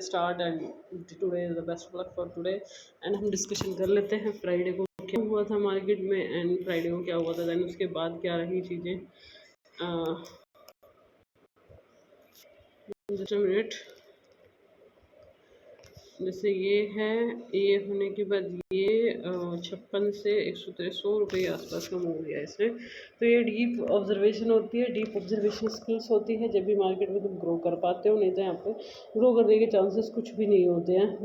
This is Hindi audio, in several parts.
Start and today is the best luck for today. And हम डिस्कशन कर लेते हैं फ्राइडे को क्या हुआ था मार्केट में एंड फ्राइडे को क्या हुआ था, देन उसके बाद क्या रही चीज़ें। Just a minute. जैसे ये होने के बाद ये 56 से 100 रुपये के आसपास का मूव गया इसने। तो ये डीप ऑब्जर्वेशन होती है, डीप ऑब्जर्वेशन स्किल्स होती है जब भी मार्केट में तुम ग्रो कर पाते हो, नहीं तो यहाँ पे ग्रो करने के चांसेस कुछ भी नहीं होते हैं।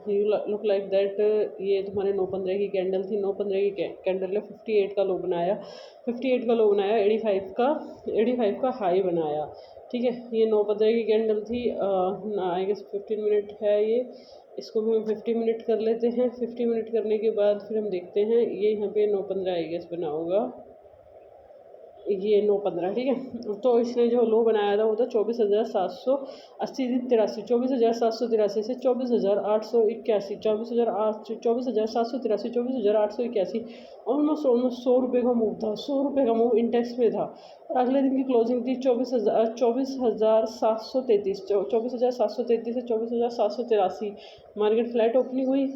यू लुक लाइक दैट ये तुम्हारे 9-15 की कैंडल थी, 9-15 की कैंडल ने 58 का लो बनाया, 58 का लो बनाया, 85 का हाई बनाया। ठीक है, ये 9-15 की कैंडल थी। आई गेस 15 मिनट है ये, इसको भी हम 50 मिनट कर लेते हैं। 50 मिनट करने के बाद फिर हम देखते हैं ये यहाँ पे 9-15 आई गेस बना होगा, ये 9-15 ठीक है। तो इसने जो लो बनाया था वो था 24,780 24,783 से 24,881, 24,783, 24,881, ऑलमोस्ट 100 रुपये का मूव था, 100 रुपये का मूव इंडेक्स में था। और अगले दिन की क्लोजिंग थी 24,733 से 24,783, मार्केट फ्लैट ओपनिंग हुई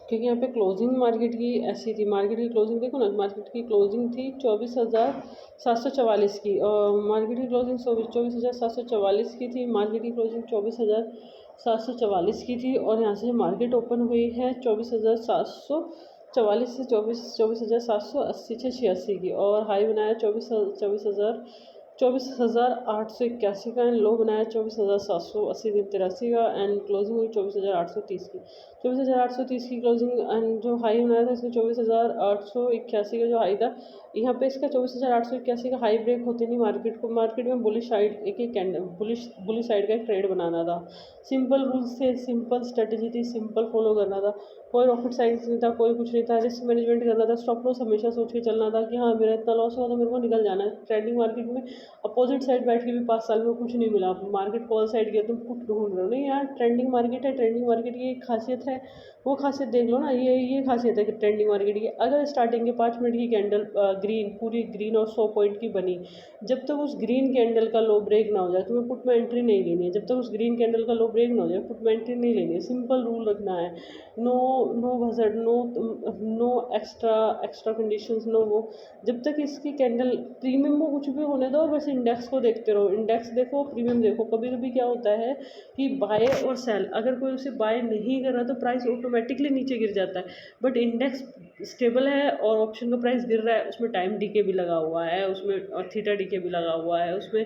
क्योंकि यहाँ पे क्लोजिंग मार्केट की ऐसी थी। मार्केट की क्लोजिंग देखो ना, मार्केट की क्लोजिंग थी 24,744 की, और मार्केट की क्लोजिंग 24,744 की थी। मार्केट की क्लोजिंग 24,744 की थी, और यहाँ से मार्केट ओपन हुई है 24,744 से 24,780 की, और हाई बनाया 24,881 का, एंड लो बनाया 24,780 का, एंड क्लोजिंग हुई 24,830 की। 24,830 की क्लोजिंग, एंड जो हाई बनाया था इसमें 24,881 का जो हाई था, यहाँ पे इसका 24,881 का हाई ब्रेक होते नहीं मार्केट में बुलिश साइड एक कैंडल बुलिश साइड का एक ट्रेड बनाना था। सिंपल रूल्स थे, सिंपल स्ट्रेटजी थी, सिंपल फॉलो करना था, कोई रॉकेट साइंस नहीं था, कोई कुछ नहीं था। रिस्क मैनेजमेंट करना था, स्टॉप लॉस हमेशा सोच के चलना था कि हाँ मेरा इतना लॉस हुआ तो मेरे को निकल जाना है। ट्रेडिंग मार्केट में अपोजिट साइड बैठ के भी 5 साल में कुछ नहीं मिला, मार्केट कॉल साइड गया तुम पुट ढूंढ रहे हो, नहीं यार ट्रेंडिंग मार्केट है, ट्रेंडिंग मार्केट की एक खासियत है, वो खासियत देख लो ना। ये खासियत है कि ट्रेंडिंग मार्केट की, अगर स्टार्टिंग के 5 मिनट की कैंडल पूरी ग्रीन और 100 पॉइंट की बनी, जब तक उस ग्रीन कैंडल का लो ब्रेक ना हो जाए तुम्हें पुट में एंट्री नहीं लेनी है। जब तक उस ग्रीन कैंडल का लो ब्रेक ना हो जाए पुट में एंट्री नहीं लेनी है। सिंपल रूल रखना है, no no budget, no extra conditions, no वो। जब तक इसकी कैंडल प्रीमियम को कुछ भी होने दो, बस इंडेक्स को देखते रहो, इंडेक्स देखो, प्रीमियम देखो। कभी कभी क्या होता है कि बाय और सेल, अगर कोई उसे बाय नहीं कर रहा तो प्राइस ऑटोमेटिकली नीचे गिर जाता है, बट इंडेक्स स्टेबल है और ऑप्शन का प्राइस गिर रहा है, उसमें टाइम डीके भी लगा हुआ है, उसमें थीटा डीके भी लगा हुआ है, उसमें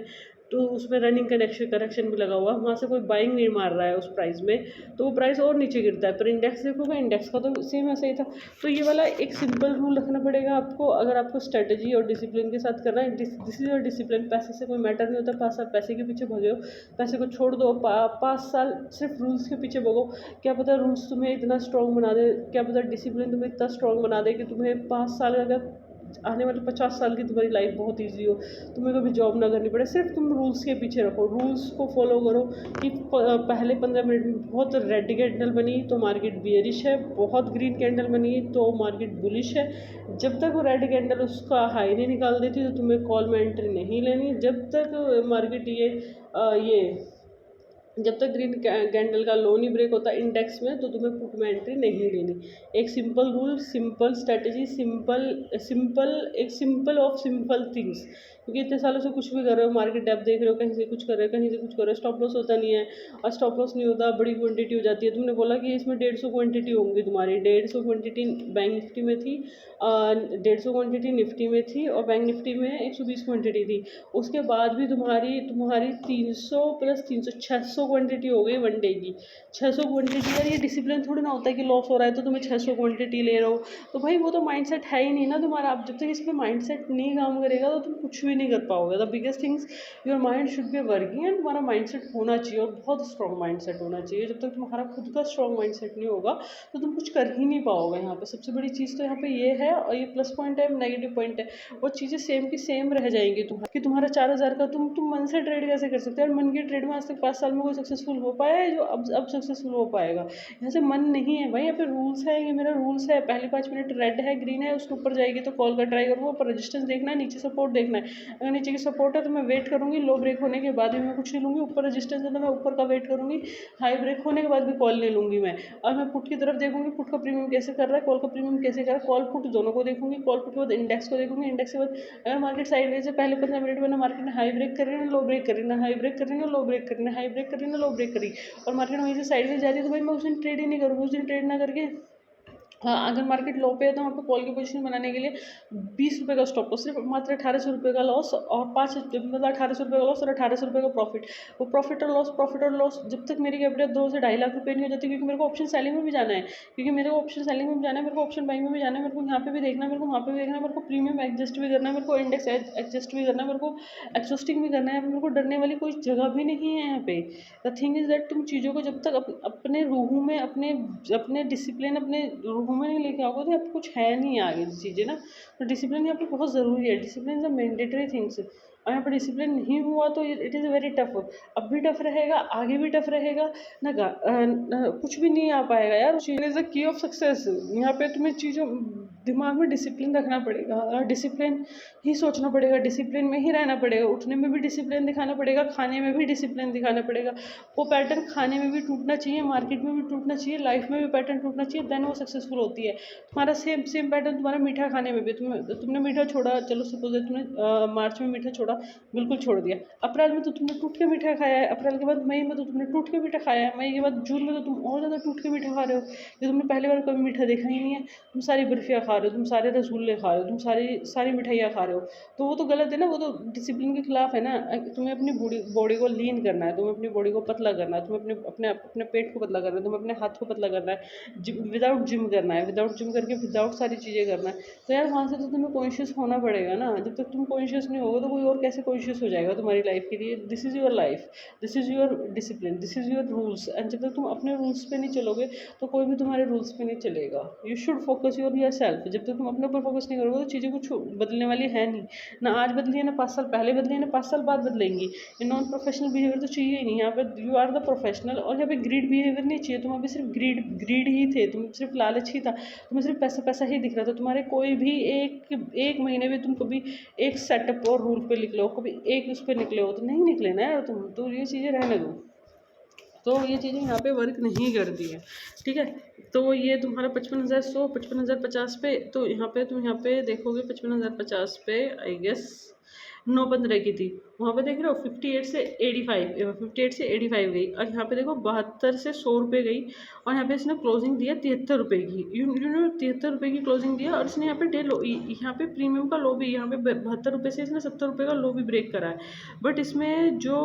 तो उसमें रनिंग करेक्शन भी लगा हुआ है, वहाँ से कोई बाइंग नहीं मार रहा है उस प्राइस में, तो वो प्राइस और नीचे गिरता है। पर इंडेक्स देखोगे, इंडेक्स का तो सेम ऐसा ही था। तो ये वाला एक सिंपल रूल रखना पड़ेगा आपको, अगर आपको स्ट्रेटजी और डिसिप्लिन के साथ करना है। This is your discipline. पैसे से कोई मैटर नहीं होता, 5 साल पैसे के पीछे भगे हो, पैसे को छोड़ दो, 5 साल सिर्फ रूल्स के पीछे भगो। क्या पता रूल्स तुम्हें इतना स्ट्रॉन्ग बना दे, क्या पता डिसिप्लिन तुम्हें इतना स्ट्रॉन्ग बना दे कि तुम्हें 5 साल, अगर आने वाले 50 साल की तुम्हारी लाइफ बहुत ईजी हो, तुम्हें कभी जॉब ना करनी पड़े। सिर्फ तुम रूल्स के पीछे रखो, रूल्स को फॉलो करो कि पहले 15 मिनट में बहुत रेड कैंडल बनी तो मार्केट बियरिश है, बहुत ग्रीन कैंडल बनी तो मार्केट बुलिश है। जब तक वो रेड कैंडल उसका हाई नहीं निकाल देती तो तुम्हें कॉल में एंट्री नहीं लेनी। जब तक मार्केट ये जब तक ग्रीन कैंडल का लो नहीं ब्रेक होता इंडेक्स में, तो तुम्हें पुट में एंट्री नहीं लेनी। एक सिंपल रूल, सिंपल स्ट्रेटजी, एक सिंपल ऑफ सिंपल थिंग्स। क्योंकि इतने सालों से कुछ भी कर रहे हो, मार्केट डेप्थ देख रहे हो, कहीं से कुछ कर रहे हो, कहीं से कुछ कर रहे हो, स्टॉप लॉस होता नहीं है, और स्टॉप लॉस नहीं होता, बड़ी क्वांटिटी हो जाती है। तुमने बोला कि इसमें 150 क्वांटिटी होंगी तुम्हारी, 150 क्वांटिटी बैंक निफ्टी में थी, 150 क्वांटिटी निफ्टी में थी, और बैंक निफ्टी में 120 क्वांटिटी थी। उसके बाद भी तुम्हारी 300 प्लस 300 600 क्वांटिटी हो गई वन डे की। 600 क्वांटिटी, यार ये डिसिप्लिन थोड़ी ना होता है कि लॉस हो रहा है तो तुम्हें 600 क्वांटिटी ले रहे हो, तो भाई वो तो माइंडसेट है ही नहीं ना तुम्हारा। आप जब तक इसमें माइंडसेट नहीं काम करेगा तो तुम कुछ भी नहीं कर पाओगे। The biggest things, your mind should be working, and तुम्हारा माइंडसेट होना चाहिए, और बहुत स्ट्रॉन्ग माइंडसेट होना चाहिए। जब तक तुम्हारा खुद का स्ट्रॉन्ग माइंडसेट नहीं होगा तो तुम कुछ कर ही नहीं पाओगे। यहाँ पे सबसे बड़ी चीज़ तो यहाँ पे ये है, और ये प्लस पॉइंट है, नेगेटिव पॉइंट है, वो चीज़ें सेम की सेम रह जाएंगी। तुम्हारा 4,000 का तुम मन से ट्रेड कैसे कर सकते हो? और मन के ट्रेड में आज तक 5 साल में कोई सक्सेसफुल हो पाया है जो अब सक्सेसफुल हो पाएगा। यहाँ से मन नहीं है भाई, यहाँ पे रूल्स है, ये मेरा रूल्स है, पहले 5 मिनट रेड है ग्रीन है उसके ऊपर जाएगी तो कॉल का ट्राई करूँगा, ऊपर रजिस्टेंस देखना है, नीचे सपोर्ट देखना है। अगर नीचे की सपोर्ट है तो मैं वेट करूँगी, लो ब्रेक होने के बाद भी मैं कुछ नहीं लूँगी, ऊपर रजिस्टेंस है तो मैं ऊपर का वेट करूँगी, हाई ब्रेक होने के बाद भी कॉल नहीं लूँगी मैं। और मैं पुट की तरफ देखूँगी, पुट का प्रीमियम कैसे कर रहा है, कॉल का प्रीमियम कैसे कर रहा है, कॉल पुट दोनों को देखूँगी, कॉल पुट के बाद इंडेक्स को देखूँगी, इंडेक्स के बाद अगर मार्केट साइडवेज है पहले 15 मिनट में ना मार्केट ने हाई ब्रेक कर रही है ना लो ब्रेक कर रही है, ना हाई ब्रेक कर रही है ना लो ब्रेक कर रही है, हाई ब्रेक कर रही है ना लो ब्रेक कर रही है, और मार्केट वहीं से साइडवेज जा रही है तो भाई मैं उस दिन ट्रेड ही नहीं करूँगी, उस दिन ट्रेड ना करके हाँ, अगर मार्केट लो पे है तो वहाँ पे कॉल की पोजीशन बनाने के लिए 20 रुपये का स्टॉप लॉस, सिर्फ मात्र 1800 रुपये का लॉस और 5 मतलब 1800 रुपये का लॉस और 1800 रुपये का प्रॉफिट। वो प्रॉफिट और लॉस जब तक मेरी कैपिटल 2 से 2.5 लाख रुपये नहीं हो जाती, क्योंकि मेरे को ऑप्शन सेलिंग में भी जाना है, क्योंकि मेरे को ऑप्शन सेलिंग में भी जाना है, मेरे को ऑप्शन बाइंग में भी जाना है, मेरे को यहाँ पे भी देखना है, मेरे को वहाँ पे भी देखना है, मेरे को प्रीमियम एडजस्ट भी करना है, मेरे को इंडेक्स एडजस्ट भी करना है, मेरे को एक्सोस्टिंग भी करना है, मेरे को डरने वाली कोई जगह भी नहीं है यहाँ पे। द थिंग इज़ दैट तुम चीज़ों को जब तक अपने रूह में अपने अपने डिसिप्लिन अपने रूह में नहीं लेके आओगे तो अब कुछ है नहीं आगे चीज़ें ना। तो डिसिप्लिन यहाँ पे बहुत ज़रूरी है, discipline is a mandatory things. और यहाँ पर डिसिप्लिन नहीं हुआ तो इट इज़ वेरी टफ, अब भी टफ रहेगा, आगे भी टफ रहेगा ना, कुछ भी नहीं आ पाएगा यार। चीज़ is the key of success. यहाँ पे तुम्हें चीज़ों दिमाग में डिसिप्लिन रखना पड़ेगा, डिसिप्लिन ही सोचना पड़ेगा, डिसिप्लिन में ही रहना पड़ेगा, उठने में भी डिसिप्लिन दिखाना पड़ेगा, खाने में भी डिसिप्लिन दिखाना पड़ेगा। वो पैटर्न खाने में भी टूटना चाहिए, मार्केट में भी टूटना चाहिए, लाइफ में भी पैटर्न टूटना चाहिए, देन वो सक्सेसफुल होती है। तुम्हारा सेम पैटर्न तुम्हारा मीठा खाने में भी, तुमने मीठा छोड़ा, चलो सपोज तुमने मार्च में मीठा छोड़ा, बिल्कुल छोड़ दिया, अप्रैल में तो तुमने टूट के मीठा खाया है, अप्रैल के बाद मई में तो तुमने टूट के मीठा खाया है, मई के बाद जून में तो तुम और ज़्यादा टूट के मीठा खा रहे हो, ये तुमने पहली बार कभी मीठा देखा ही नहीं है, तुम सारी बर्फियाँ खा रहे हो, तुम सारे रसगुल्ले खा रहे हो, तुम सारी मिठाइयाँ खा रहे हो, तो वो तो गलत है ना, वो तो डिसिप्लिन के खिलाफ है ना। तुम्हें अपनी बॉडी को लीन करना है, तुम्हें अपनी बॉडी को पतला करना है, तुम्हें अपने अपने अपने पेट को पतला करना है, तुम्हें अपने हाथ को पतला करना है, विदाउट जिम करना है, विदाउट जिम करके विदाउट सारी चीज़ें करना है। तो यार वहाँ से तो तुम्हें कॉन्शियस होना पड़ेगा ना, जब तक तुम कॉन्शियस नहीं होगे तो कोई और कैसे कॉन्शियस हो जाएगा तुम्हारी लाइफ के लिए। This is your life, this is your discipline, this is your rules, and जब तक तुम अपने रूल्स पे नहीं चलोगे तो कोई भी तुम्हारे रूल्स पे नहीं चलेगा। You should focus your self. जब तक तुम अपने ऊपर फोकस नहीं करोगे तो चीज़ें कुछ बदलने वाली है नहीं, ना आज बदली है, ना 5 साल पहले बदली है, ना 5 साल बाद बदलेंगी। ये नॉन प्रोफेशनल बिहेवियर तो चाहिए ही नहीं यहाँ पे, यू आर द प्रोफेशनल। और यहाँ पे ग्रीड बिहेवियर नहीं चाहिए, तुम अभी सिर्फ ग्रीड ही थे, तुम सिर्फ लालच ही था, तुम्हें सिर्फ पैसा पैसा ही दिख रहा था, तुम्हारे कोई भी एक महीने में तुम कभी एक सेटअप और रूल पे निकले हो, कभी एक उस पर निकले हो तो नहीं निकले ना यार तुम, तो ये चीज़ें रहने दो। तो ये चीज़ें यहाँ पे वर्क नहीं करती है, ठीक है। तो ये तुम्हारा 55,100 55,050 पे, तो यहाँ पे तुम यहाँ पे देखोगे 55,050 पे आई गेस 9-15 की थी, वहाँ पे देख रहे हो 58 से 85 गई, और यहाँ पे देखो 72 से 100 रुपये गई, और यहाँ पे इसने क्लोजिंग दिया 73 रुपये की, यू नो 73 रुपये की क्लोजिंग दिया, और इसने यहाँ पे यहाँ पे प्रीमियम का लो भी, यहाँ पे 72 रुपये से इसने 70 रुपये का लो भी ब्रेक करा है। बट इसमें जो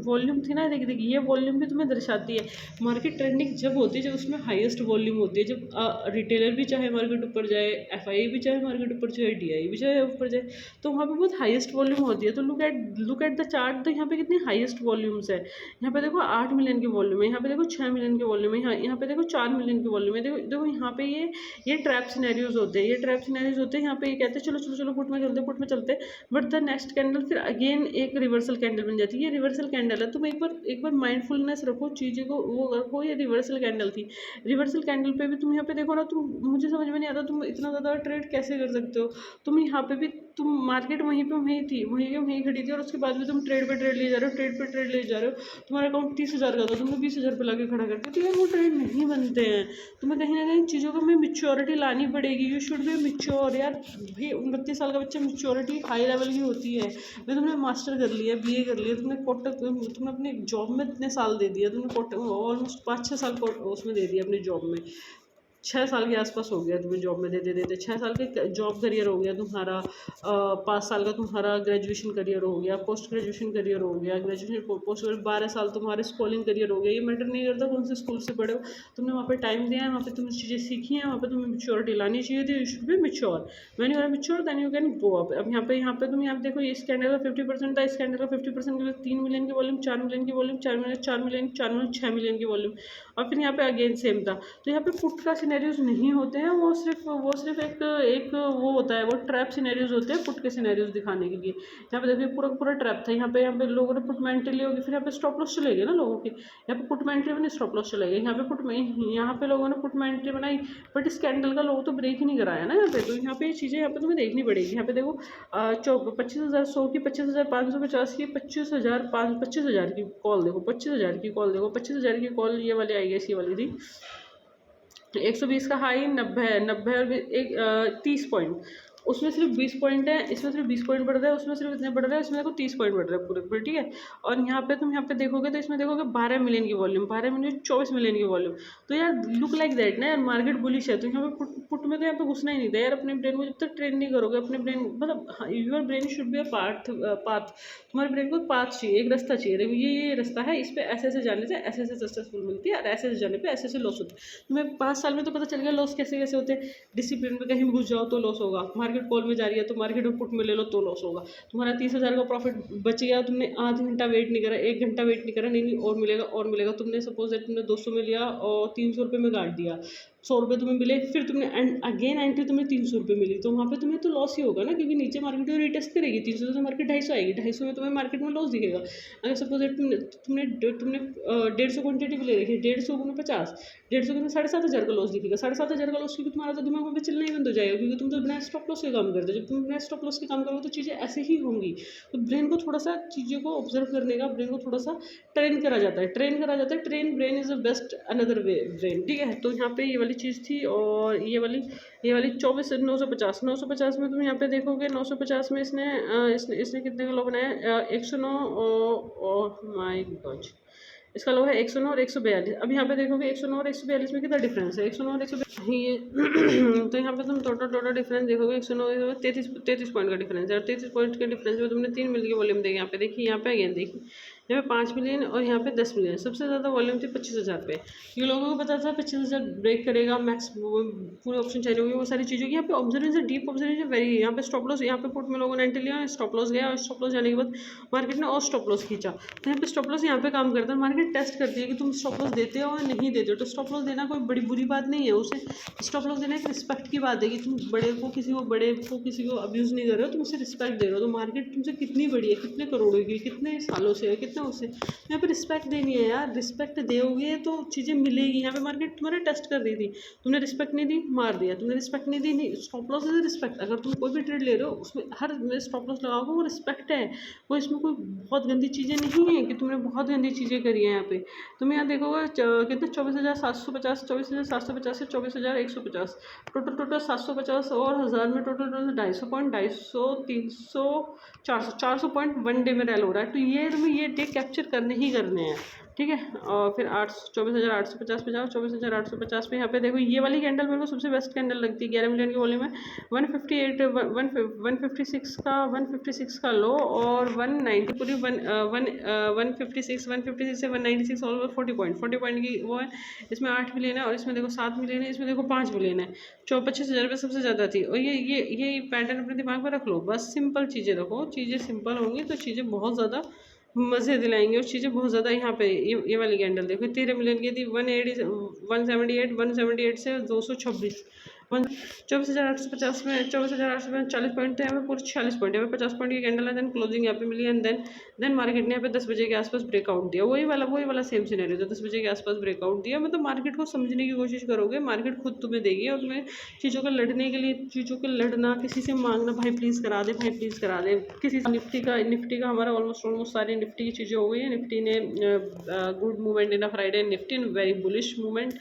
वॉल्यूम थी ना, देखिए ये वॉल्यूम भी तुम्हें दर्शाती है मार्केट ट्रेंडिंग जब होती है, जब उसमें हाईएस्ट वॉल्यूम होती है, जब रिटेलर भी चाहे मार्केट ऊपर जाए, एफआई भी चाहे मार्केट ऊपर जाए, डीआई भी चाहे ऊपर जाए, तो वहाँ पे बहुत हाईएस्ट वॉल्यूम होती है। तो लुक एट द चार्ट, तो यहाँ पे कितनी हाईएस्ट वॉल्यूम्स है। यहाँ पे देखो 8 मिलियन की वॉल्यूम है, यहाँ पे देखो 6 मिलियन की वॉल्यूम है, यहाँ पे देखो 4 मिलियन की वॉल्यूम है। देखो यहाँ पे ये ट्रैप सिनेरियोज होते हैं, ये ट्रैप सिनेरियोज होते हैं। यहाँ पे ये कहते हैं चलो पुट में चलते, बट द नेक्स्ट कैंडल फिर अगेन एक रिवर्सल कैंडल बन जाती है। ये रिवर्सल कैंडल है, तुम एक बार माइंडफुलनेस रखो चीज़ों को, वो रखो, ये रिवर्सल कैंडल थी। रिवर्सल कैंडल पे भी तुम यहाँ पे देखो ना, तुम मुझे समझ में नहीं आता तुम इतना ज़्यादा ट्रेड कैसे कर सकते हो। तुम यहाँ पे भी तुम मार्केट वहीं पे वहीं थी, वहीं खड़ी थी, और उसके बाद भी तुम ट्रेड पे ट्रेड ले जा रहे हो, ट्रेड पे ट्रेड ले जा रहे हो। तुम्हारा अकाउंट 30,000 का था, तुमने 20,000 पे लाके खड़ा कर दिया, तो यार वो ट्रेड नहीं बनते हैं। तुम्हें कहीं ना कहीं चीज़ों को में मिच्योरिटी लानी पड़ेगी। यू शुड बी मिच्योर यार। भाई 29 साल का बच्चा, मिच्योरिटी हाई लेवल की होती है। भाई तुमने मास्टर कर लिया, बीए कर लिया, तुमने अपने जॉब में इतने साल दे दिया, तुमने ऑलमोस्ट 5-6 साल उसमें दे दिया अपनी जॉब में, 6 साल के आसपास हो गया तुम्हें जॉब में देते 6 साल के जॉब करियर हो गया तुम्हारा, 5 साल का तुम्हारा ग्रेजुएशन करियर हो गया, पोस्ट ग्रेजुएशन करियर हो गया, ग्रेजुएशन पोस्ट 12 साल तुम्हारे स्कूलिंग करियर हो गया। ये मैटर नहीं करता कौन से स्कूल से पढ़े हो, तुमने वहाँ पे टाइम दिया है, वहाँ पे तुमने चीज़ें सीखी हैं, वहाँ पे तुम्हें मेच्योरिटी लानी चाहिए थी। You should be mature. When you are mature then you can go up. अब यहाँ पे तुम यहाँ देखो, इस कैंडल का 50% था, इस कैंडल का 50% के लिए 3 मिलियन की वॉल्यूम, 4 मिलियन की वॉल्यूम, 4 मिलियन 6 मिलियन की वॉल्यूम, और फिर यहाँ पे अगेन सेम था। तो यहाँ पे पुट का सिनेरियोज नहीं होते हैं, वो सिर्फ एक वो होता है, वो ट्रैप सिनेरियोज होते हैं पुट के सिनेरियोज दिखाने के लिए। यहाँ पे देखिए पूरा पूरा ट्रैप था, यहाँ पे लोगों ने पुट में एंट्री ली होगी, फिर यहाँ पे स्टॉप लॉस चले गए ना लोगों के, यहाँ पे पुट में एंट्री बनी, स्टॉप लॉस चले गए, यहाँ पे लोगों ने पुट में एंट्री बनाई, बट इस कैंडल का लोगों तो ब्रेक ही नहीं कराया ना यहाँ पे। तो यहाँ पे ये चीज़ें यहाँ पे तुम्हें देखनी पड़ेगी। यहाँ पे देखो 25,100 की, 25,550 की, 25,000 की कॉल देखो, 25,000 की कॉल देखो, 25,000 की कॉल ये वाली आई गई, ये वाली थी। 120 का हाई, 90 और 30 पॉइंट, उसमें सिर्फ 20 पॉइंट है, इसमें सिर्फ 20 पॉइंट बढ़ रहा है, उसमें सिर्फ इतने बढ़ रहा है, इसमें देखो 30 पॉइंट बढ़ रहा है पूरे पूरे, ठीक है। और यहाँ पे तुम यहाँ पे देखोगे तो इसमें देखोगे 12 मिलियन की वॉल्यूम, 12 मिलियन 24 मिलियन की वॉल्यूम। तो यार लुक लाइक दैट ना यार, मार्केट बुलिश है, तो यहाँ पे पुट में तो यहाँ पे घुसना ही नहीं था यार। अपने ब्रेन को जब तक ट्रेन नहीं करोगे, अपने ब्रेन मतलब your brain should be a path, तुम्हारे ब्रेन को पाथ चाहिए, एक रास्ता चाहिए। देखो ये रास्ता है, इस पे ऐसे ऐसे जाने से ऐसे ऐसे सक्सेसफुल मिलती है, और ऐसे ऐसे जाने पे ऐसे ऐसे लॉस होते हैं। तुम्हें 5 साल में तो पता चल गया लॉस कैसे कैसे होते हैं। डिसिप्लिन में कहीं भी घुस जाओ तो लॉस होगा, मार्केट कॉल में जा रही है तो मार्केट में पुट में ले लो तो लॉस होगा। तुम्हारा 30,000 का प्रॉफिट बच गया, तुमने आधा घंटा वेट नहीं करा, 1 घंटा वेट नहीं करा, नहीं और मिलेगा और मिलेगा। तुमने सपोज दैट तुमने 200 में लिया और 300 रुपये में काट दिया, 100 रुपये तुम्हें मिले, फिर तुमने अगेन एंट्री तुम्हें 300 रुपये मिली, तो वहाँ पे तुम्हें तो लॉस ही होगा ना, क्योंकि नीचे मार्केट को रीटेस्ट करेगी, 300 से मार्केट 250 आएगी, 250 में तुम्हें मार्केट में लॉस दिखेगा। अगर सपोज दैट तुमने 150 क्वान्टिटी ले रखी है, 150 गुना 50, 150 गुना 7,500 का लॉस दिखेगा, 7,500 का लॉस, क्योंकि तुम्हारा तो दिमाग में चलना ही बंद हो जाएगा, क्योंकि तुम तो बिना स्टॉप लॉस के काम करते हो। जब तुम बिना स्टॉप लॉस के काम करोगे तो चीज़ें ऐसे ही होंगी। तो ब्रेन को थोड़ा सा चीज़ों को ऑब्जर्व करने का, ब्रेन को थोड़ा सा ट्रेन करा जाता है, train brain is a best another way brain, ठीक है। तो यहाँ पे ये वाली चीज़ थी। और ये वाली 24,950 में तुम यहाँ पे देखोगे 950 में इसने कितने का लो बनाया, 109 और माय गॉड, इसका लो है 109 और 142। अब यहाँ पे देखोगे 109 और 142 में कितना डिफरेंस है, 109 और 142 ये तो यहाँ पे तुम टोटल डिफरेंस देखोगे 109 33 पॉइंट का डिफरेंस है, और 33 पॉइंट के डिफरेंस में तुमने 3 मिलियन की वॉल्यूम देगी। यहाँ पे देखिए, यहाँ पे अगेन देखिए, यहाँ पे 5 मिलियन और यहाँ पे 10 मिलियन। सबसे ज़्यादा वॉल्यूम थी 25,000 पे, क्योंकि लोगों को पता था 25,000 ब्रेक करेगा, मैक्स पूरे ऑप्शन चाहिए होगी, वो सारी चीज़ों की यहाँ पे ऑब्जर्वेशन, डीप ऑब्जर्वेशन वेरी। यहाँ पे स्टॉप लॉस, यहाँ पे पुट में लोगों ने एंट्री लिया, स्टॉप लॉस गया, और स्टॉप लॉस जाने के बाद मार्केट ने और स्टॉप लॉस खींचा। तो यहाँ पे स्टॉप लॉस यहाँ पे काम करता है, मार्केट टेस्ट करती है कि तुम स्टॉप लॉस देते हो या नहीं देते हो। तो स्टॉप लॉस देना कोई बड़ी बुरी बात नहीं है, उसे स्टॉप लॉस देना एक रिस्पेक्ट की बात है, कि तुम बड़े को किसी को अब्यूज़ नहीं कर रहे हो, तुम उसे रिस्पेक्ट दे रहे हो। तो मार्केट तुमसे कितनी बड़ी है, कितने करोड़ों की, कितने सालों से है, कितने उससे, यहाँ पे रिस्पेक्ट देनी है यार। रिस्पेक्ट दोगे तो चीज़ें मिलेगी। यहाँ पे मार्केट तुम्हारे टेस्ट कर रही थी, तुमने रिस्पेक्ट नहीं दी, मार दिया, तुमने रिस्पेक्ट नहीं दी, नहीं। Stop loss is respect. अगर तुम कोई भी ट्रेड ले रहे हो उसमें हर स्टॉप लॉस लगाओगे, वो रिस्पेक्ट है, वो इसमें कोई बहुत गंदी चीज़ें नहीं है कि तुमने बहुत गंदी चीज़ें करी हैं। यहाँ पे तुम यहाँ देखोगे कितने 24,750, 24,750 से 24,150, टोटल 750 और 1000 में total 250 point, 250, 300, 400 point one day में रैल हो रहा है। तो ये तुम्हें ये डे कैप्चर करने ही करने हैं, ठीक है। और फिर 24,850 पे जाओ, 24,850 पे यहाँ पे देखो, ये वाली कैंडल मेरे को सबसे बेस्ट कैंडल लगती है। 11 मिलियन की वॉल्यूम में 156 का लो, और 190 पूरी 156 से 196 ऑलमोस्ट 40 पॉइंट की वो है। इसमें 8 मिलियन है, और इसमें देखो 7 मिलियन है, इसमें देखो 5 मिलियन है। 25,000 रुपये सबसे ज़्यादा थी। और ये पैटर्न अपने दिमाग में रख लो, बस सिंपल चीज़ें रखो, चीज़ें सिंपल होंगी तो चीज़ें बहुत ज़्यादा मज़े दिलाएंगे, और चीज़ें बहुत ज़्यादा। यहाँ पे ये वाली कैंडल देखो, 13 मिलियन की थी, 178 से 226, 24,850 में 40 पॉइंट थे, यहाँ पे पूरे 46 पॉइंट, यहाँ पे 50 पॉइंट की कैंडल है। देन क्लोजिंग यहाँ पे मिली, एंड देन मार्केट ने यहाँ पे 10 बजे के आसपास ब्रेकआउट दिया। वही वाला सेम सिनेरियो था, 10 बजे के आसपास ब्रेकआउट दिया। मतलब मार्केट को समझने की कोशिश करोगे, मार्केट खुद तुम्हें देगी, और तुम्हें चीज़ों को लड़ने के लिए, चीज़ों को लड़ना, किसी से मांगना, भाई प्लीज़ करा दे, भाई प्लीज़ करा दे, किसी निफ्टी का हमारा ऑलमोस्ट सारी निफ्टी की चीज़ें हो गई है। निफ्टी ने good movement in a Friday, Nifty very bullish movement,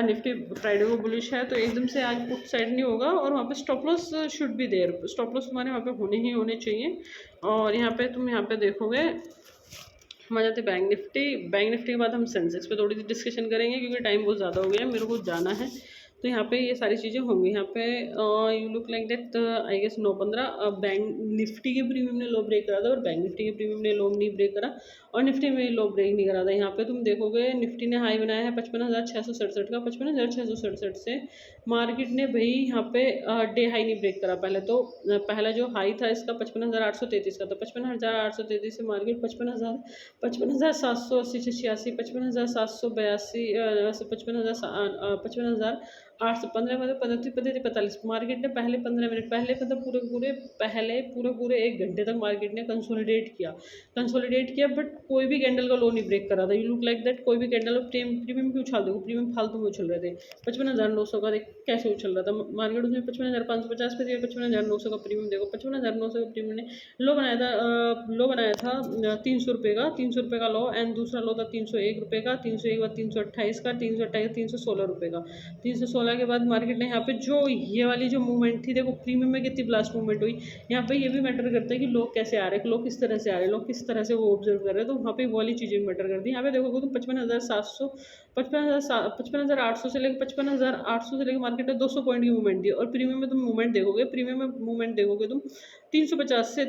Nifty Friday को बुलिश है, तो एकदम से आज पुट साइड नहीं होगा। और वहाँ पे stop loss should be there, stop loss तुम्हारे वहाँ पे होने चाहिए। और यहाँ पे तुम यहाँ पे देखोगे हमारे जाते बैंक निफ्टी के बाद हम सेंसेक्स पे थोड़ी सी डिस्कशन करेंगे, क्योंकि टाइम बहुत ज़्यादा हो गया है, मेरे को जाना है। तो यहाँ पे ये सारी चीज़ें होंगी। यहाँ पे you look like that I guess 915 bank Nifty के प्रीमियम ने लो ब्रेक करा था, और बैंक निफ्टी के प्रीमियम ने लो नहीं ब्रेक करा, और निफ्टी में लो ब्रेक नहीं करा था। यहाँ पे तुम देखोगे निफ्टी ने हाई बनाया है 55,667 का, 55,667 से मार्केट ने भाई यहाँ पे डे हाई नहीं ब्रेक करा। पहला जो हाई था इसका 55,833 का था, 55,833 से मार्केट 55,780 86, 55,782, 55,000 8 से 15 मतलब 45 मार्केट ने पहले 15 मिनट पहले मतलब पूरे 1 घंटे तक मार्केट ने कंसोलिडेट किया, बट कोई भी कैंडल का लो नहीं ब्रेक करा था। यू लुक लाइक दैट कोई भी कैंडल प्रीमियम की उछाल देखो, प्रीमियम फालतू में उछल रहे थे। 55,900 का देख कैसे उछल रहा था मार्केट, उसमें 55,550 पे दिया, 55,900 का प्रीमियम देखो, 55,900 का प्रीमियम ने लो बनाया था 300 रुपये का, 300 रुपये का लो, एंड दूसरा लो था 301 रुपये का, 301 बाद 328 का, 328 316 रुपये का, 316 के बाद मार्केट ने यहाँ पे जो ये वाली जो मूवमेंट थी देखो, प्रीमियम में कितनी ब्लास्ट मूवमेंट हुई। यहाँ पे ये भी मैटर करता है कि लोग कैसे आ रहे हैं, लोग किस तरह से आ रहे हैं, लोग किस तरह से वो ऑब्जर्व कर रहे हैं, तो वहाँ पे वो वाली चीज़ें भी मैटर करती है। यहाँ पे देखोगे तुम 55,700 55,800 से लेकर 55,800 से लेकर मार्केट में 200 पॉइंट की मूवमेंट दी, और प्रीमियम में तुम मूवमेंट देखोगे तुम 350 से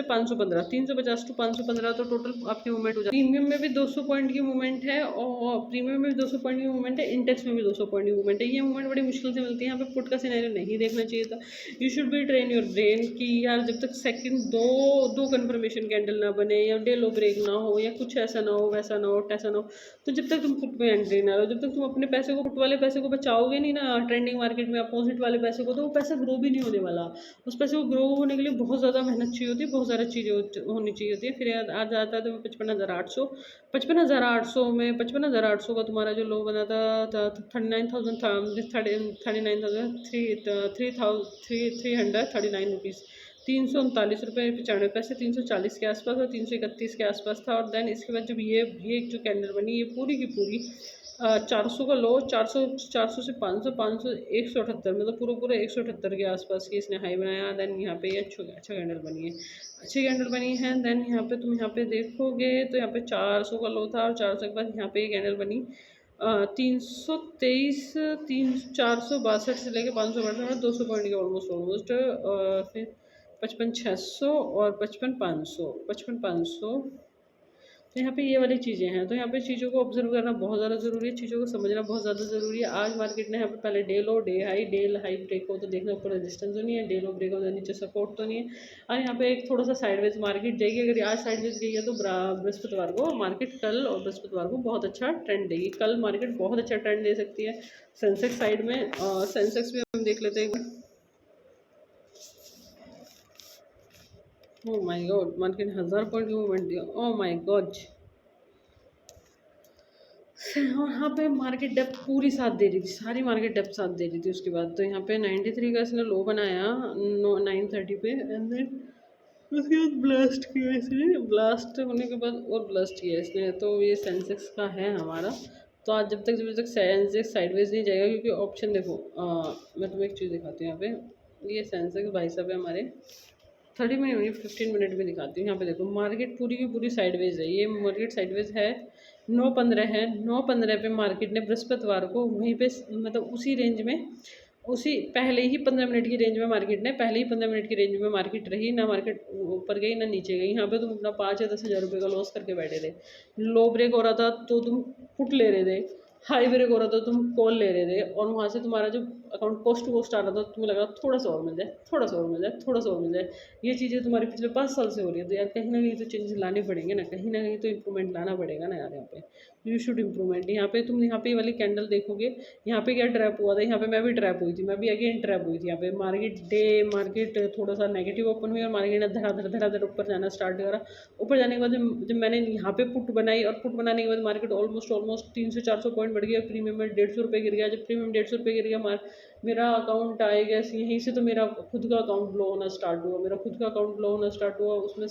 515, 350 टू 515, तो टोटल आपकी मूवमेंट हो जाती है। प्रीमियम में भी 200 पॉइंट की मूवमेंट है, और प्रीमियम में भी 200 पॉइंट की मूवमेंट है, इंडेक्स में भी 200 पॉइंट की मूवमेंट है। ये मूवमेंट बड़ी मुश्किल से मिलती है। यहाँ पे पुट का सिनेरियो नहीं देखना चाहिए था। You should B train your brain कि यार जब तक सेकंड दो कन्फर्मेशन कैंडल ना बने, या डे लो ब्रेक ना हो, या कुछ ऐसा ना हो, वैसा ना हो, टैसा ना हो, तो जब तक तुम पुट में एंट्री ना लो, जब तक तुम अपने पैसे को, पुट वाले पैसे को बचाओगे नहीं ना ट्रेंडिंग मार्केट में, अपोजिट वाले पैसे को, तो वो पैसा ग्रो भी नहीं होने वाला। उस पैसे को ग्रो होने के लिए बहुत ज़्यादा मेहनत चाहिए होती है, बहुत सारी चीज़ें होनी चाहिए होती है। फिर आज आता है तो 55,800, 55,800 में 55,800 का तुम्हारा जो लो बना था 39,339 रुपीज़, 339 रुपये 95 पैसे, 340 के आसपास और 331 के आसपास था। और देन इसके बाद जब ये जो कैंडल बनी, ये पूरी की पूरी 400 का लो, 400 से 500, 500 178, मतलब पूरा 178 के आसपास की इसने हाई बनाया। देन यहाँ पे ये अच्छा कैंडल बनी है, अच्छी कैंडल बनी है। देन यहाँ पे तुम यहाँ पे देखोगे तो यहाँ पे 400 का लो था, और 400 के बाद यहाँ पे ये कैंडल बनी 323, 462 से लेकर 562, 200 पॉइंट की ऑलमोस्ट फिर 55,600 और 55,500। तो यहाँ पे ये वाली चीज़ें हैं, तो यहाँ पे चीज़ों को ऑब्जर्व करना बहुत ज़्यादा ज़रूरी है, चीज़ों को समझना बहुत ज़्यादा ज़रूरी है। आज मार्केट ने यहाँ पे पहले day low, day high break हो तो देखना ऊपर रेजिस्टेंस तो नहीं है, डे लो ब्रेक हो तो नीचे सपोर्ट तो नहीं है, और यहाँ पे एक थोड़ा सा साइडवेज मार्केट जाएगी। अगर आज साइडवेज गई है तो बृहस्पतिवार को मार्केट, कल और बृहस्पतिवार को बहुत अच्छा ट्रेंड देगी। कल मार्केट बहुत अच्छा ट्रेंड दे सकती है सेंसेक्स साइड में, और सेंसेक्स भी हम देख लेते हैं। Oh my God, market 1000 point की मूवमेंट दिया, ओह माय गॉड। और यहाँ पे मार्केट डेप्थ पूरी साथ दे रही थी, सारी मार्केट डेप्थ साथ दे रही थी। उसके बाद तो यहाँ पे 93 का इसने लो बनाया 930 पे, एंड देन उसके बाद ब्लास्ट किया इसने, ब्लास्ट होने के बाद और ब्लास्ट किया इसने। तो ये सेंसेक्स का है हमारा। तो आज जब तक सेंसेक्स साइडवेज नहीं जाएगा, क्योंकि ऑप्शन देखो, मैं तुम्हें एक चीज़ दिखाती हूँ। यहाँ पे ये सेंसेक्स भाई साहब है हमारे, 30 मिनट नहीं 15 मिनट में दिखाती हूँ। यहाँ पे देखो मार्केट पूरी की पूरी साइडवेज है, ये मार्केट साइडवेज है। 9:15 है, 9:15 पे मार्केट ने बृहस्पतिवार को वहीं पे, मतलब उसी रेंज में, उसी पहले ही 15 मिनट की रेंज में मार्केट ने, पहले ही 15 मिनट की रेंज में मार्केट रही ना, मार्केट ऊपर गई ना नीचे गई। यहाँ पे तुम अपना 5 या 10 हज़ार रुपये का लॉस करके बैठे थे। लो ब्रेक हो रहा था तो तुम पुट ले रहे थे, हाई ब्रेक हो रहा था तुम कॉल ले रहे थे, और वहाँ से तुम्हारा जो अकाउंट कॉस्ट टू कॉस्ट आ रहा था, तुम्हें लगा थोड़ा सा और मिल जाए, थोड़ा सा और मिल जाए, थोड़ा सा और मिल जाए। ये चीज़ें तुम्हारी पिछले 5 साल से हो रही है, तो यार कहीं ना कहीं तो चेंजेस लाने पड़ेंगे ना, कहीं ना कहीं तो इम्प्रूवमेंट लाना पड़ेगा ना यार। यहाँ पे यू शुड इम्प्रूवमेंट। यहाँ पे तुम यहाँ पे ये वाली कैंडल देखोगे, यहाँ पे क्या ट्रैप हुआ था, यहाँ पे मैं भी ट्रैप हुई थी, मैं भी अगेन ट्रैप हुई थी। यहाँ पे मार्केट थोड़ा सा नेगेटिव ओपन हुई, और मार्केट ने धड़ाधड़ ऊपर जाना स्टार्ट करा। ऊपर जाने के बाद जब मैंने यहाँ पे पुट बनाई, और पुट बनाने के बाद मार्केट ऑलमोस्ट 300 से 400 पॉइंट बढ़ गया, प्रीमियम में 150 रुपये गिर गया। जब प्रीमियम 150 रुपये गिर गया, मेरा अकाउंट आएगा यहीं से, तो मेरा खुद का अकाउंट लो होना स्टार्ट हुआ, उसमें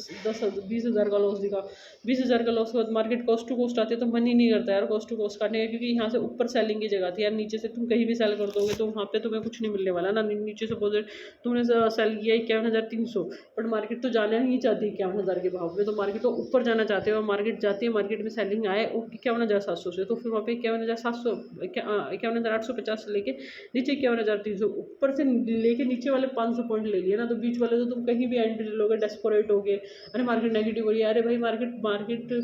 20 हज़ार का लॉस दिखा। 20 हज़ार का लॉस के बाद मार्केट कॉस्ट टू कॉस्ट आती है, तो मन ही नहीं करता यार कॉस्ट टू कॉस्ट काटने का, क्योंकि यहाँ से ऊपर सेलिंग की जगह थी यार, नीचे से तुम कहीं भी सेल कर दोगे तो वहाँ पे तुम्हें कुछ नहीं मिलने वाला ना। नीचे सपोज तुमने सेल किया 51,300, बट मार्केट तो जाना ही चाहती है 51,000 के भाव में, तो मार्केट तो ऊपर जाना चाहते हो, मार्केट जाती है, मार्केट में सेलिंग आए 51,700 से, तो फिर वहाँ पे 51,850 से लेके नीचे 51,300, ऊपर से लेके नीचे वाले 500 पॉइंट ले लिए ना, तो बीच वाले तो तुम कहीं भी एंट्री लोगे, डेस्परेट हो गए, अरे मार्केट नेगेटिव हो रही है। अरे भाई मार्केट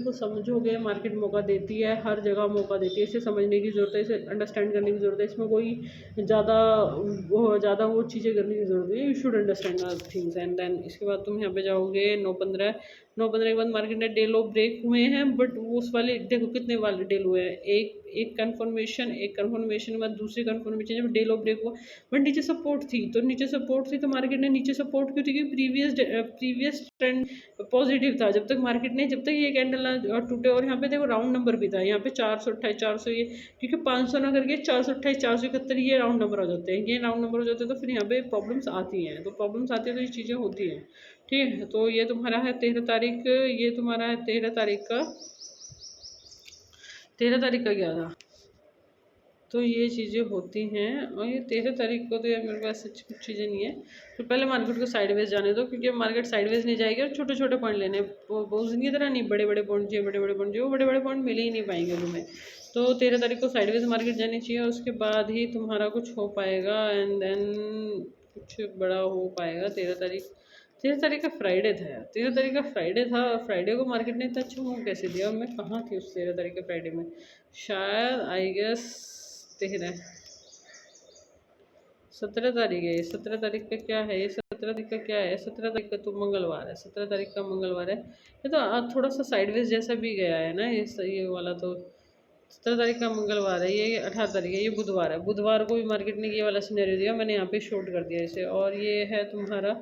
को समझोगे, मार्केट मौका देती है, हर जगह मौका देती है, इसे समझने की ज़रूरत है, इसे अंडरस्टैंड करने की ज़रूरत है, इसमें कोई ज़्यादा वो चीज़ें करने की ज़रूरत है। You should understand things. And then इसके बाद तुम यहाँ पे जाओगे 9:15 9:15 के बाद मार्केट ने डे लो ब्रेक हुए हैं, बट वो उस वाले देखो कितने वाले डे लो है, एक कंफर्मेशन, एक कंफर्मेशन के बाद दूसरी कंफर्मेशन, जब डे लो ब्रेक हुआ बट नीचे सपोर्ट थी, तो नीचे सपोर्ट थी तो मार्केट ने नीचे सपोर्ट क्यों थी, क्योंकि प्रीवियस ट्रेंड पॉजिटिव था। जब तक मार्केट ने, जब तक ये कैंडल ना टूटे, और यहाँ पे देखो राउंड नंबर भी था, यहाँ पे 428 400, ये क्योंकि 500 ना करके 428 471 ये राउंड नंबर हो जाते हैं, ये राउंड नंबर हो जाते हैं, तो फिर यहाँ पे प्रॉब्लम्स आती हैं, तो प्रॉब्लम्स आती है तो ये चीज़ें होती हैं। ठीक है, तो ये तुम्हारा है 13 तारीख, ये तुम्हारा है 13 तारीख का, 13 तारीख का क्या था, तो ये चीज़ें होती हैं। और ये 13 तारीख को तो यार मेरे पास ऐसी कुछ चीज़ें नहीं है, तो पहले मार्केट को साइडवेज जाने दो, क्योंकि मार्केट साइडवेज नहीं जाएगी, और छोटे छोटे पॉइंट लेने, उस दिन की तरह नहीं बड़े बड़े पॉइंट चाहिए, बड़े बड़े पॉइंट चाहिए, वो बड़े बड़े पॉइंट मिल ही नहीं पाएंगे तुम्हें। तो 13 तारीख को साइडवेज मार्केट जानी चाहिए, उसके बाद ही तुम्हारा कुछ हो पाएगा, एंड देन कुछ बड़ा हो पाएगा। 13 तारीख का फ्राइडे था यार, 13 तारीख का फ्राइडे था, फ्राइडे को मार्केट ने इतना अच्छा मूव कैसे दिया, और मैं कहाँ थी उस 13 तारीख के फ्राइडे में, शायद आई गेस 17 तारीख है। 17 तारीख का क्या है, ये 17 तारीख का क्या है, 17 तारीख का तो मंगलवार है, 17 तारीख का मंगलवार है। ये तो थोड़ा सा साइडवेज जैसा भी गया है ना, ये वाला तो 17 तारीख का मंगलवार है, ये 18 तारीख है, ये बुधवार है। बुधवार को भी मार्केट ने ये वाला सिनेरियो दिया, मैंने यहाँ पे शॉर्ट कर दिया इसे। और ये है तुम्हारा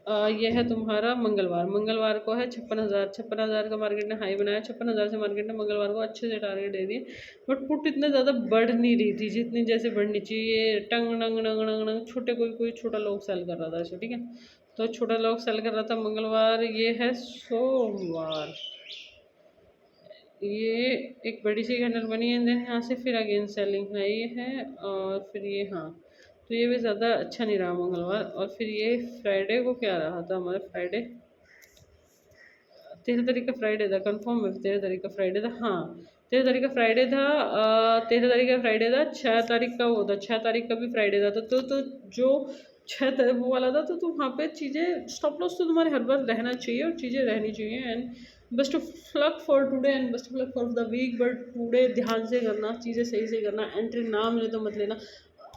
ये है तुम्हारा मंगलवार, मंगलवार को है 56,000, 56,000 का मार्केट ने हाई बनाया, 56,000 से मार्केट ने मंगलवार को अच्छे से टारगेट दे दिए, बट पुट इतना ज़्यादा बढ़ नहीं रही थी जितनी जैसे बढ़नी चाहिए, टंग नंग नंग नंग नंग, छोटे कोई छोटा लोग सेल कर रहा था इसे, ठीक है, तो छोटा लोग सेल कर रहा था मंगलवार। ये है सोमवार, ये एक बड़ी सी कैंडल बनी है, देन यहाँ से फिर अगेन सेलिंग हाई है, और फिर ये, हाँ, तो ये भी ज़्यादा अच्छा नहीं रहा मंगलवार। और फिर ये फ्राइडे को क्या रहा था हमारा, फ्राइडे 13 तारीख का फ्राइडे था, कंफर्म है 13 तारीख का फ्राइडे था, हाँ 13 तारीख का फ्राइडे था, 13 तारीख का फ्राइडे था, 6 तारीख का वो था, 6 तारीख का भी फ्राइडे था, तो जो 6 तारीख वो वाला था, तो वहाँ पे चीज़ें स्टॉप लॉस तो तुम्हारे हर बार रहना चाहिए, और चीज़ें रहनी चाहिए। And best of luck for today and best of luck for the week, but today ध्यान से करना, चीज़ें सही से करना, एंट्री ना मिले तो मत लेना।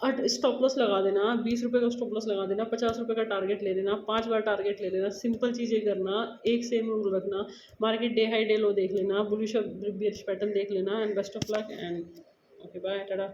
स्टॉप लॉस लगा देना, 20 रुपये का स्टॉप लॉस लगा देना, 50 रुपये का टारगेट ले लेना, 5 बार टारगेट ले लेना, सिंपल चीज़ें करना, एक सेम रूल रखना, market day high day low देख लेना, बुलिश बेयरिश पैटर्न देख लेना, and best of luck and okay bye Tata.